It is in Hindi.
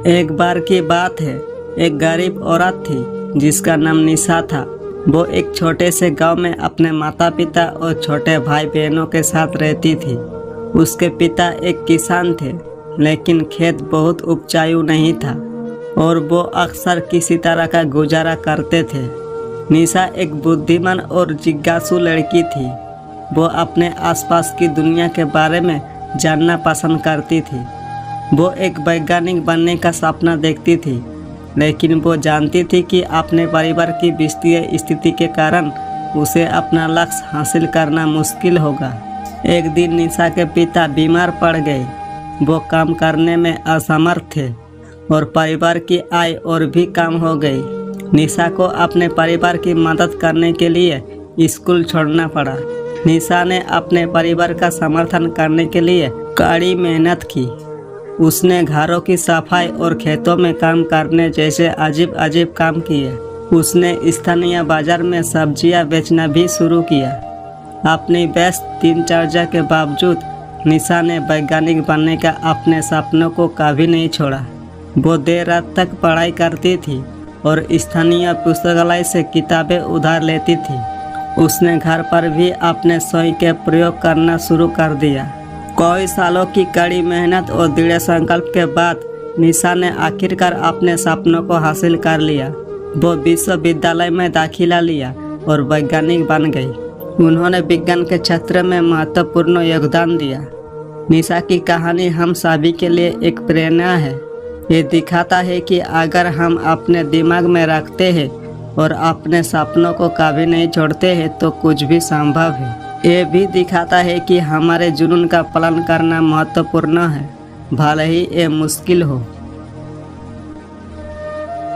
एक बार की बात है, एक गरीब औरत थी जिसका नाम निशा था। वो एक छोटे से गांव में अपने माता पिता और छोटे भाई बहनों के साथ रहती थी। उसके पिता एक किसान थे, लेकिन खेत बहुत उपजाऊ नहीं था और वो अक्सर किसी तरह का गुजारा करते थे। निशा एक बुद्धिमान और जिज्ञासु लड़की थी। वो अपने आसपास की दुनिया के बारे में जानना पसंद करती थी। वो एक वैज्ञानिक बनने का सपना देखती थी, लेकिन वो जानती थी कि अपने परिवार की वित्तीय स्थिति के कारण उसे अपना लक्ष्य हासिल करना मुश्किल होगा। एक दिन निशा के पिता बीमार पड़ गए। वो काम करने में असमर्थ थे और परिवार की आय और भी कम हो गई। निशा को अपने परिवार की मदद करने के लिए स्कूल छोड़ना पड़ा। निशा ने अपने परिवार का समर्थन करने के लिए कड़ी मेहनत की। उसने घरों की सफाई और खेतों में काम करने जैसे अजीब अजीब काम किए। उसने स्थानीय बाजार में सब्जियां बेचना भी शुरू किया। अपनी व्यस्त दिनचर्या के बावजूद निशा ने वैज्ञानिक बनने का अपने सपनों को कभी नहीं छोड़ा। वो देर रात तक पढ़ाई करती थी और स्थानीय पुस्तकालय से किताबें उधार लेती थी। उसने घर पर भी अपने स्वयं के प्रयोग करना शुरू कर दिया। कई सालों की कड़ी मेहनत और दृढ़ संकल्प के बाद निशा ने आखिरकार अपने सपनों को हासिल कर लिया। वो विश्वविद्यालय में दाखिला लिया और वैज्ञानिक बन गई। उन्होंने विज्ञान के क्षेत्र में महत्वपूर्ण योगदान दिया। निशा की कहानी हम सभी के लिए एक प्रेरणा है। ये दिखाता है कि अगर हम अपने दिमाग में रखते हैं और अपने सपनों को कभी नहीं छोड़ते हैं तो कुछ भी संभव है। ये भी दिखाता है कि हमारे जुनून का पालन करना महत्वपूर्ण है, भले ही ये मुश्किल हो।